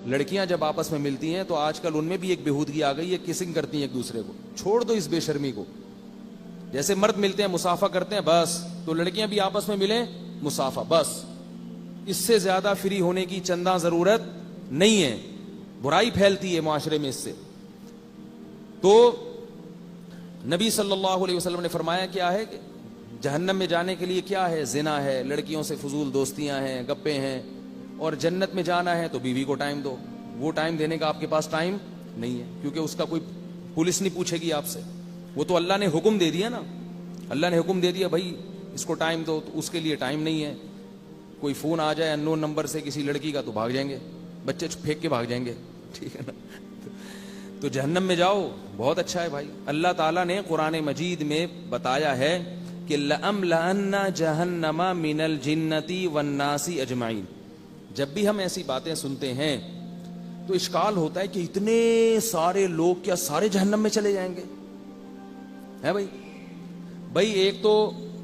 لڑکیاں جب آپس میں ملتی ہیں تو آج کل ان میں بھی ایک بےہودگی آ گئی ہے, کسنگ کرتی ہیں ایک دوسرے کو. چھوڑ دو اس بے شرمی کو. جیسے مرد ملتے ہیں مصافحہ کرتے ہیں بس, تو لڑکیاں بھی آپس میں ملیں مصافحہ بس. اس سے زیادہ فری ہونے کی چندہ ضرورت نہیں ہے. برائی پھیلتی ہے معاشرے میں اس سے. تو نبی صلی اللہ علیہ وسلم نے فرمایا کیا ہے کہ جہنم میں جانے کے لیے کیا ہے؟ زنا ہے, لڑکیوں سے فضول دوستیاں ہیں, گپے ہیں. اور جنت میں جانا ہے تو بیوی کو ٹائم دو. وہ ٹائم دینے کا آپ کے پاس ٹائم نہیں ہے, کیونکہ اس کا کوئی پولیس نہیں پوچھے گی آپ سے. وہ تو اللہ نے حکم دے دیا نا, اللہ نے حکم دے دیا بھائی اس کو ٹائم دو, تو اس کے لیے ٹائم نہیں ہے. کوئی فون آ جائے اننون نمبر سے کسی لڑکی کا تو بھاگ جائیں گے, بچے پھینک کے بھاگ جائیں گے, ٹھیک ہے نا. تو جہنم میں جاؤ بہت اچھا ہے بھائی. اللہ تعالیٰ نے قرآن مجید میں بتایا ہے کہ لَأَمْلَأَنَّ جَهَنَّمَ مِنَ الْجِنَّةِ وَالنَّاسِ أَجْمَعِينَ. جب بھی ہم ایسی باتیں سنتے ہیں تو اشکال ہوتا ہے کہ اتنے سارے لوگ کیا سارے جہنم میں چلے جائیں گے؟ ہے بھائی ایک تو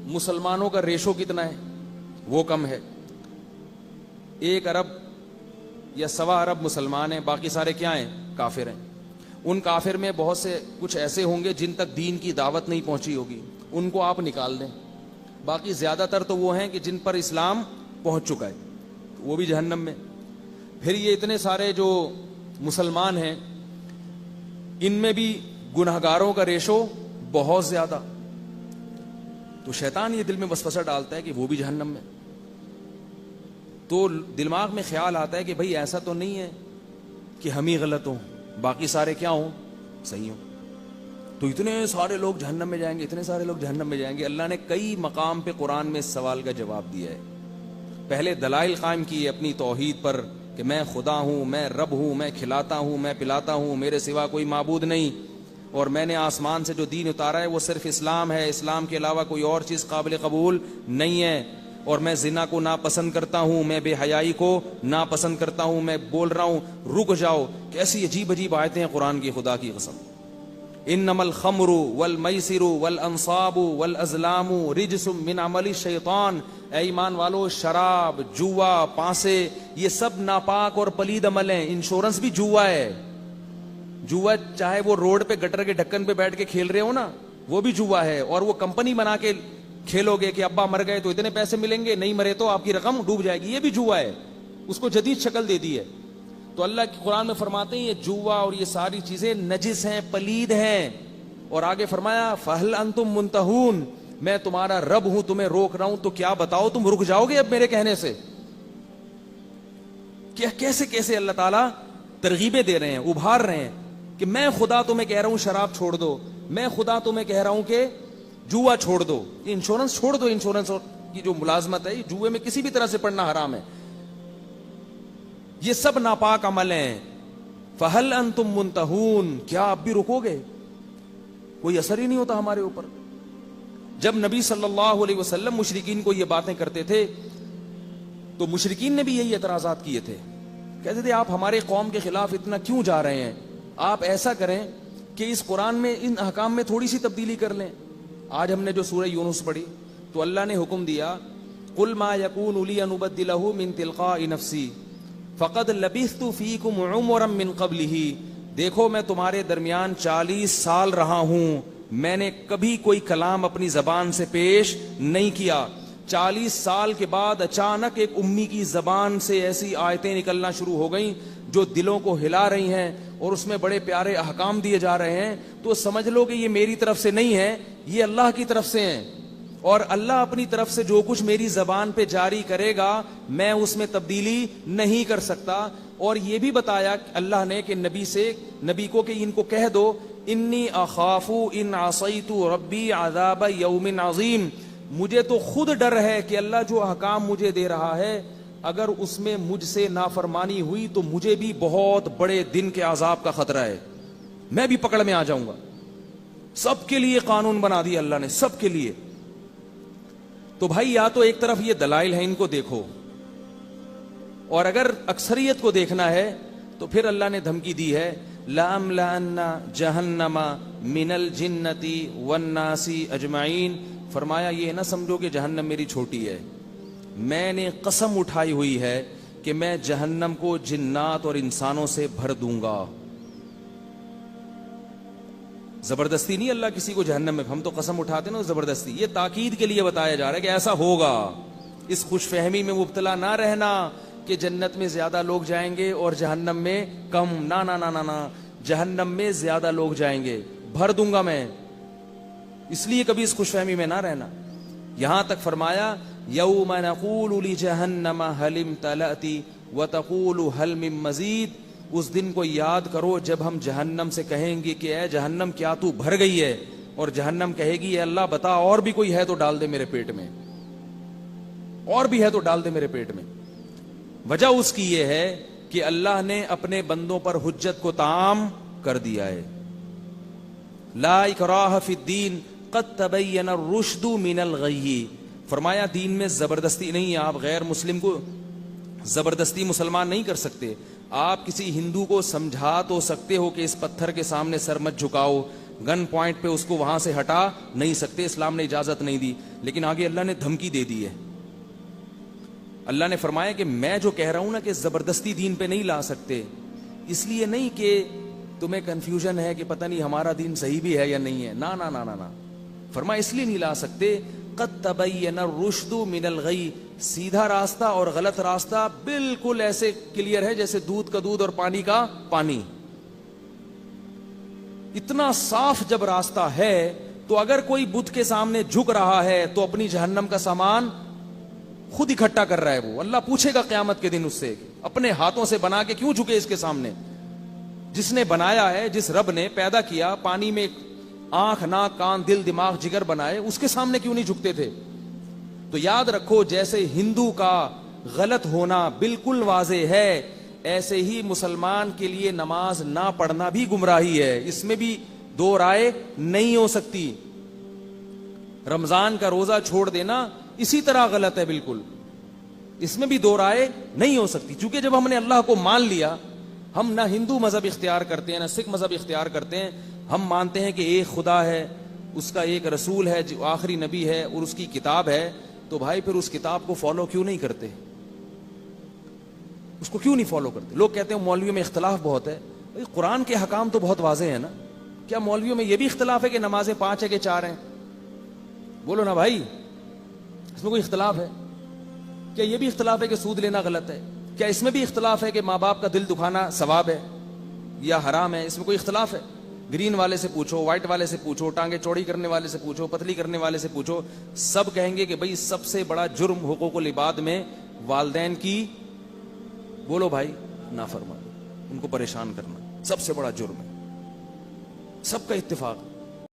مسلمانوں کا ریشو کتنا ہے, وہ کم ہے. 1 ارب یا 1.25 ارب مسلمان ہیں, باقی سارے کیا ہیں؟ کافر ہیں. ان کافر میں بہت سے کچھ ایسے ہوں گے جن تک دین کی دعوت نہیں پہنچی ہوگی, ان کو آپ نکال دیں. باقی زیادہ تر تو وہ ہیں کہ جن پر اسلام پہنچ چکا ہے, وہ بھی جہنم میں. پھر یہ اتنے سارے جو مسلمان ہیں ان میں بھی گنہگاروں کا ریشو بہت زیادہ. تو شیطان یہ دل میں وسوسہ ڈالتا ہے کہ وہ بھی جہنم میں. تو دماغ میں خیال آتا ہے کہ بھئی ایسا تو نہیں ہے کہ ہم ہی غلط ہوں, باقی سارے کیا ہوں؟ صحیح ہوں. تو اتنے سارے لوگ جہنم میں جائیں گے, اتنے سارے لوگ جہنم میں جائیں گے. اللہ نے کئی مقام پہ قرآن میں اس سوال کا جواب دیا ہے. پہلے دلائل قائم کیے اپنی توحید پر کہ میں خدا ہوں, میں رب ہوں, میں کھلاتا ہوں, میں پلاتا ہوں, میرے سوا کوئی معبود نہیں, اور میں نے آسمان سے جو دین اتارا ہے وہ صرف اسلام ہے, اسلام کے علاوہ کوئی اور چیز قابل قبول نہیں ہے. اور میں زنا کو ناپسند کرتا ہوں, میں بے حیائی کو ناپسند کرتا ہوں. میں بول رہا ہوں رک جاؤ. کیسی عجیب عجیب آیتیں ہیں قرآن کی, خدا کی قسم. انما الخمر والمیسر والانصاب والازلام رجس من عمل الشیطان. اے ایمان والو, شراب, جوا, پانسے, یہ سب ناپاک اور پلید عمل ہیں. انشورنس بھی جوا ہے. جوا چاہے وہ روڈ پہ گٹر کے ڈھکن پہ بیٹھ کے کھیل رہے ہو نا, وہ بھی جوا ہے. اور وہ کمپنی بنا کے کھیلو گے کہ ابا مر گئے تو اتنے پیسے ملیں گے, نہیں مرے تو آپ کی رقم ڈوب جائے گی, یہ بھی جوا ہے. اس کو جدید شکل دے دی ہے. تو اللہ کی قرآن میں فرماتے ہیں یہ جوا اور یہ ساری چیزیں نجس ہیں, پلید ہیں. اور آگے فرمایا فہل انتم منتہون, میں تمہارا رب ہوں, تمہیں روک رہا ہوں, تو کیا بتاؤ تم رک جاؤ گے اب میرے کہنے سے؟ کیا کیسے کیسے اللہ تعالیٰ ترغیبیں دے رہے ہیں, ابھار رہے ہیں کہ میں خدا تمہیں کہہ رہا ہوں شراب چھوڑ دو, میں خدا تمہیں کہہ رہا ہوں کہ جوا چھوڑ دو, انشورنس چھوڑ دو. انشورنس کی جو ملازمت ہے جوئے میں کسی بھی طرح سے پڑنا حرام ہے. یہ سب ناپاک عمل ہیں. فہل انتم منتہون, کیا آپ بھی رکو گے؟ کوئی اثر ہی نہیں ہوتا ہمارے اوپر. جب نبی صلی اللہ علیہ وسلم مشرکین کو یہ باتیں کرتے تھے تو مشرکین نے بھی یہی اعتراضات کیے تھے. کہتے تھے آپ ہمارے قوم کے خلاف اتنا کیوں جا رہے ہیں؟ آپ ایسا کریں کہ اس قرآن میں ان احکام میں تھوڑی سی تبدیلی کر لیں. آج ہم نے جو سورہ یونس پڑھی تو اللہ نے حکم دیا قل ما یکون لی ان ابدلہ من تلقاء نفسی فقد لبثت فیکم عمرا من قبلہ. دیکھو میں تمہارے درمیان 40 سال رہا ہوں, میں نے کبھی کوئی کلام اپنی زبان سے پیش نہیں کیا. 40 سال کے بعد اچانک ایک امی کی زبان سے ایسی آیتیں نکلنا شروع ہو گئیں جو دلوں کو ہلا رہی ہیں, اور اس میں بڑے پیارے احکام دیے جا رہے ہیں. تو سمجھ لو کہ یہ میری طرف سے نہیں ہے, یہ اللہ کی طرف سے ہیں. اور اللہ اپنی طرف سے جو کچھ میری زبان پہ جاری کرے گا میں اس میں تبدیلی نہیں کر سکتا. اور یہ بھی بتایا اللہ نے کہ نبی کو کہ ان کو کہہ دو انی اخاف ان عصیت ربی عذاب یوم عظیم. مجھے تو خود ڈر ہے کہ اللہ جو احکام مجھے دے رہا ہے اگر اس میں مجھ سے نافرمانی ہوئی تو مجھے بھی بہت بڑے دن کے عذاب کا خطرہ ہے, میں بھی پکڑ میں آ جاؤں گا. سب کے لیے قانون بنا دیا اللہ نے, سب کے لیے. تو بھائی یا تو ایک طرف یہ دلائل ہیں, ان کو دیکھو, اور اگر اکثریت کو دیکھنا ہے تو پھر اللہ نے دھمکی دی ہے لَأَمْلَأَنَّ جَهَنَّمَ مِنَ الْجِنَّةِ وَالنَّاسِ أَجْمَعِينَ. فرمایا یہ نہ سمجھو کہ جہنم میری چھوٹی ہے, میں نے قسم اٹھائی ہوئی ہے کہ میں جہنم کو جنات اور انسانوں سے بھر دوں گا. زبردستی نہیں اللہ کسی کو جہنم میں، ہم تو قسم اٹھاتے نا زبردستی، یہ تاکید کے لیے بتایا جا رہا ہے کہ ایسا ہوگا. اس خوش فہمی میں مبتلا نہ رہنا کہ جنت میں زیادہ لوگ جائیں گے اور جہنم میں کم. نا نا نا نا نا، جہنم میں زیادہ لوگ جائیں گے، بھر دوں گا میں. اس لیے کبھی اس خوش فہمی میں نہ رہنا. یہاں تک فرمایا یوم نقول لجہنم هل امتلأت وتقول هل من مزید. اس دن کو یاد کرو جب ہم جہنم سے کہیں گے کہ اے جہنم کیا تو بھر گئی ہے، اور جہنم کہے گی اے اللہ بتا اور بھی کوئی ہے تو ڈال دے میرے پیٹ میں، اور بھی ہے تو ڈال دے میرے پیٹ میں. وجہ اس کی یہ ہے کہ اللہ نے اپنے بندوں پر حجت کو تام کر دیا ہے. لا اکراہ فی الدین قد تبین الرشد من الغی. فرمایا دین میں زبردستی نہیں ہے. آپ غیر مسلم کو زبردستی مسلمان نہیں کر سکتے. آپ کسی ہندو کو سمجھا تو سکتے ہو کہ اس پتھر کے سامنے سر مت جھکاؤ، گن پوائنٹ پہ اس کو وہاں سے ہٹا نہیں سکتے، اسلام نے اجازت نہیں دی. لیکن آگے اللہ نے دھمکی دے دی ہے. اللہ نے فرمایا کہ میں جو کہہ رہا ہوں نا کہ زبردستی دین پہ نہیں لا سکتے، اس لیے نہیں کہ تمہیں کنفیوژن ہے کہ پتہ نہیں ہمارا دین صحیح بھی ہے یا نہیں ہے. نا نا نا نا نا، فرمایا اس لیے نہیں لا سکتے. قد تبین الرشد من الغی، سیدھا راستہ اور غلط راستہ بالکل ایسے کلیئر ہے جیسے دودھ کا دودھ اور پانی کا پانی. اتنا صاف جب راستہ ہے تو اگر کوئی بت کے سامنے جھک رہا ہے تو اپنی جہنم کا سامان خود اکٹھا کر رہا ہے. وہ اللہ پوچھے گا قیامت کے دن اس سے اپنے ہاتھوں سے بنا کے کیوں جھکے اس کے سامنے. جس نے بنایا ہے، جس رب نے پیدا کیا، پانی میں آنکھ ناک کان دل دماغ جگر بنائے، اس کے سامنے کیوں نہیں جھکتے تھے. تو یاد رکھو جیسے ہندو کا غلط ہونا بالکل واضح ہے، ایسے ہی مسلمان کے لیے نماز نہ پڑھنا بھی گمراہی ہے. اس میں بھی دو رائے نہیں ہو سکتی. رمضان کا روزہ چھوڑ دینا اسی طرح غلط ہے بالکل، اس میں بھی دو رائے نہیں ہو سکتی. چونکہ جب ہم نے اللہ کو مان لیا، ہم نہ ہندو مذہب اختیار کرتے ہیں نہ سکھ مذہب اختیار کرتے ہیں. ہم مانتے ہیں کہ ایک خدا ہے، اس کا ایک رسول ہے جو آخری نبی ہے اور اس کی کتاب ہے. تو بھائی پھر اس کتاب کو فالو کیوں نہیں کرتے؟ اس کو کیوں نہیں فالو کرتے؟ لوگ کہتے ہیں مولویوں میں اختلاف بہت ہے. قرآن کے حکام تو بہت واضح ہیں نا. کیا مولویوں میں یہ بھی اختلاف ہے کہ نمازیں 5 ہے کہ 4 ہیں؟ بولو نا بھائی، اس میں کوئی اختلاف ہے؟ کیا یہ بھی اختلاف ہے کہ سود لینا غلط ہے؟ کیا اس میں بھی اختلاف ہے کہ ماں باپ کا دل دکھانا ثواب ہے یا حرام ہے؟ اس میں کوئی اختلاف ہے؟ گرین والے سے پوچھو، وائٹ والے سے پوچھو، ٹانگیں چوڑی کرنے والے سے پوچھو، پتلی کرنے والے سے پوچھو، سب کہیں گے کہ بھئی سب سے بڑا جرم حقوق العباد میں والدین کی، بولو بھائی، نافرمانی، ان کو پریشان کرنا سب سے بڑا جرم ہے. سب کا اتفاق.